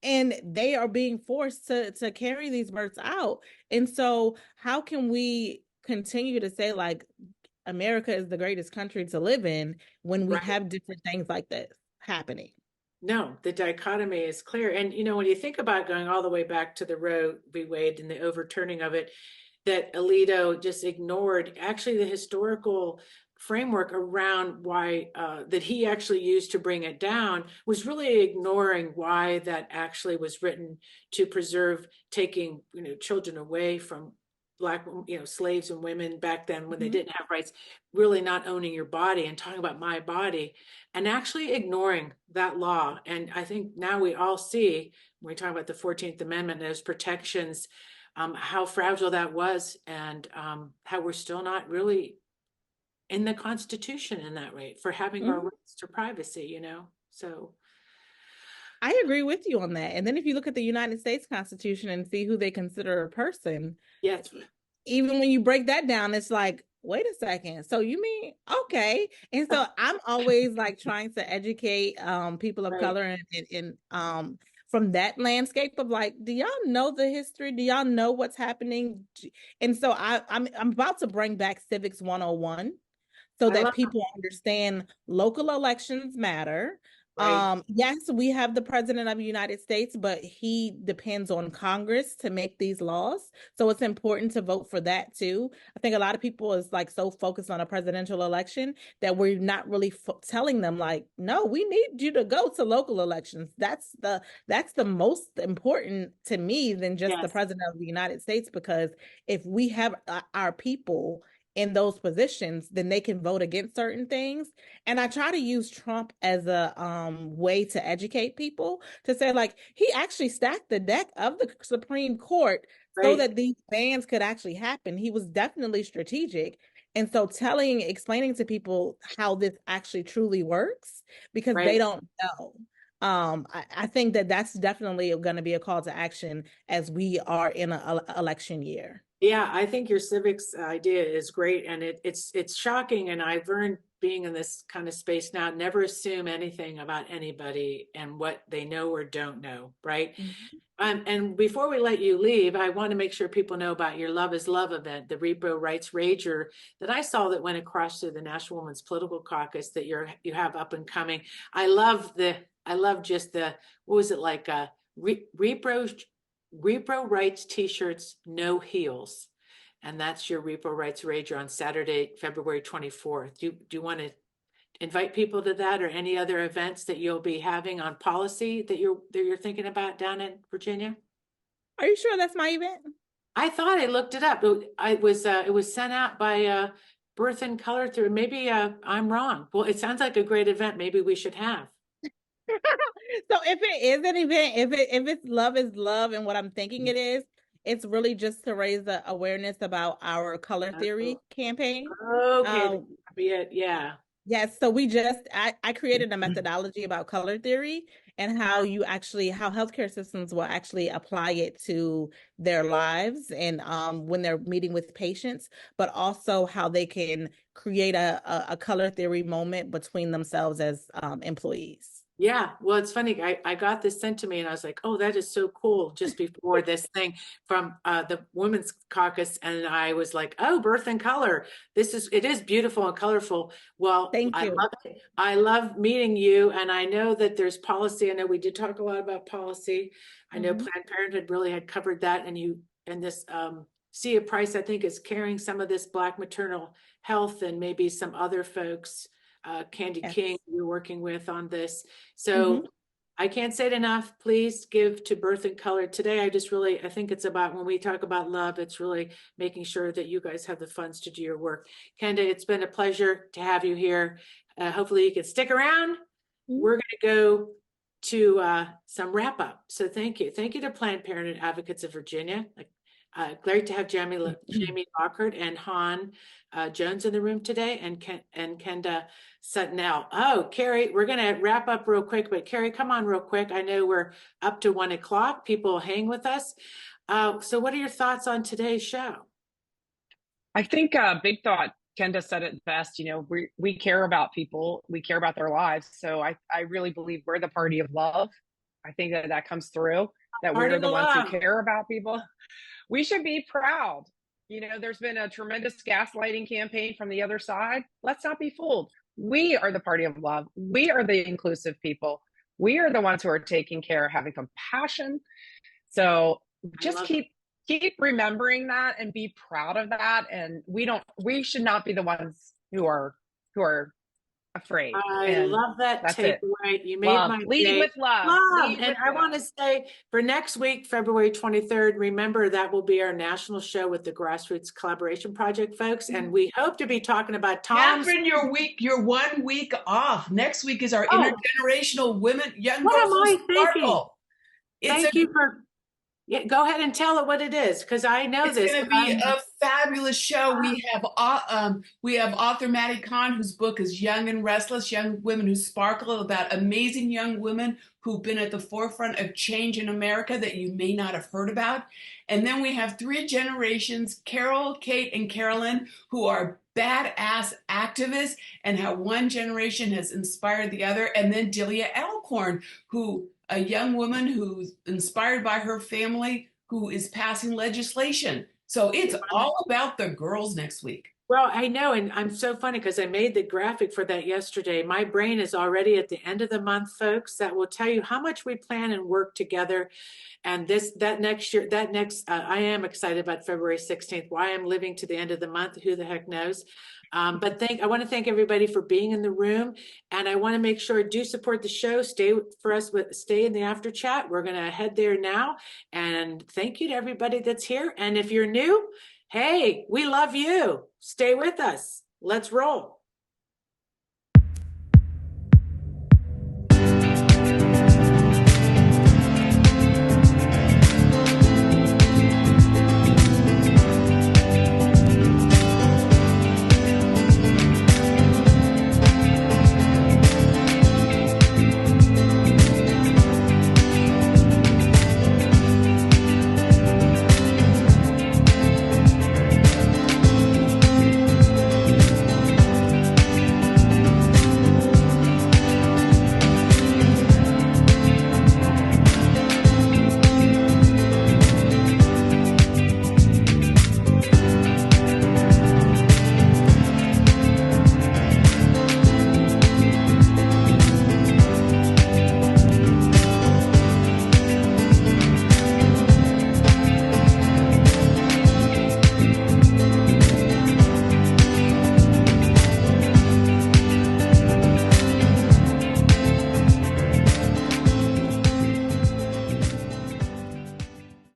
And they are being forced to carry these births out. And so how can we continue to say like America is the greatest country to live in when we have different things like this happening? No, the dichotomy is clear. And, you know, when you think about going all the way back to the Roe v. Wade and the overturning of it, that Alito just ignored actually the historical framework around why that he actually used to bring it down, was really ignoring why that actually was written to preserve taking, you know, children away from Black, you know, slaves and women back then when they didn't have rights, really not owning your body and talking about my body and actually ignoring that law. And I think now we all see, when we talk about the 14th Amendment and those protections, how fragile that was, and how we're still not really in the Constitution in that way for having our rights to privacy, you know? So I agree with you on that. And then if you look at the United States Constitution and see who they consider a person, yes, even when you break that down, it's like, wait a second. So you mean, okay. And so I'm always like trying to educate people of color and from that landscape of like, do y'all know the history? Do y'all know what's happening? And so I'm about to bring back Civics 101 so that people understand local elections matter. Yes, we have the president of the United States, but he depends on Congress to make these laws. So it's important to vote for that too. I think a lot of people is like so focused on a presidential election that we're not really telling them like, no, we need you to go to local elections. That's the most important to me than just the president of the United States, because if we have our people in those positions, then they can vote against certain things. And I try to use Trump as a way to educate people, to say like, he actually stacked the deck of the Supreme Court so that these bans could actually happen. He was definitely strategic. And so explaining to people how this actually truly works, because they don't know. I think that that's definitely going to be a call to action as we are in an election year. Yeah, I think your civics idea is great, and it's shocking. And I've learned, being in this kind of space now, never assume anything about anybody and what they know or don't know, right? And before we let you leave, I want to make sure people know about your Love is Love event, the Repro Rights Rager that I saw that went across to the National Women's Political Caucus that you have up and coming. I love just the, what was it like, Repro Rights t-shirts, no heels. And that's your Repro Rights Rager on Saturday, February 24th. Do you want to invite people to that, or any other events that you'll be having on policy that you're thinking about down in Virginia? Are you sure that's my event? I thought I looked it up. It was sent out by Birth and Color Theory. Maybe I'm wrong. Well, it sounds like a great event. Maybe we should have. So if it is an event, if it's Love is Love and what I'm thinking it is, it's really just to raise the awareness about our color theory campaign. Okay, be it, yeah. Yes, so I created a methodology about color theory and how healthcare systems will actually apply it to their lives and when they're meeting with patients, but also how they can create a color theory moment between themselves as employees. Yeah, well, it's funny. I got this sent to me and I was like, oh, that is so cool, just before this thing from the Women's Caucus. And I was like, oh, Birth and Color. It is beautiful and colorful. Well, thank you. I love meeting you. And I know that there's policy. I know we did talk a lot about policy. I know Planned Parenthood really had covered that. And this Sia Price, I think, is carrying some of this Black maternal health, and maybe some other folks Candy Yes. King, you're working with on this. So I can't say it enough. Please give to Birth in Color today. I think it's about, when we talk about love, it's really making sure that you guys have the funds to do your work. Kenda, it's been a pleasure to have you here. Hopefully you can stick around. We're going to go to some wrap up. So thank you. Thank you to Planned Parenthood Advocates of Virginia. Great to have Jamie Lockhart and Han Jones in the room today, and Kenda Sutnell. Oh, Carrie, we're going to wrap up real quick, but Carrie, come on real quick. I know we're up to 1 o'clock. People hang with us. So what are your thoughts on today's show? I think Big Thought, Kenda said it best. You know, we care about people. We care about their lives. So I really believe we're the party of love. I think that comes through, that we're the ones who care about people. We should be proud. You know, there's been a tremendous gaslighting campaign from the other side. Let's not be fooled. We are the party of love. We are the inclusive people. We are the ones who are taking care, having compassion. So just keep remembering that and be proud of that. And we should not be the ones who are afraid. I love that takeaway. You made my leading day. with love. And I want to say, for next week, February 23rd, remember that will be our national show with the Grassroots Collaboration Project folks. And we hope to be talking about Tom's. Catherine, your 1 week off. Next week is our intergenerational women, young what girls am I who sparkle. Thank you for. Yeah, go ahead and tell it what it is, because I know this. It's going to be a fabulous show. We have author Maddie Kahn, whose book is Young and Restless, Young Women Who Sparkle, about amazing young women who've been at the forefront of change in America that you may not have heard about. And then we have 3 generations, Carol, Kate, and Carolyn, who are badass activists, and how one generation has inspired the other. And then Delia Alcorn, a young woman who's inspired by her family, who is passing legislation. So it's all about the girls next week. Well, I know, and I'm so funny because I made the graphic for that yesterday. My brain is already at the end of the month, folks. That will tell you how much we plan and work together. And next year, I am excited about February 16th. Why I'm living to the end of the month, who the heck knows? But I want to thank everybody for being in the room, and I want to make sure do support the show. Stay in the after chat. We're going to head there now, and thank you to everybody that's here. And if you're new, hey, we love you. Stay with us. Let's roll.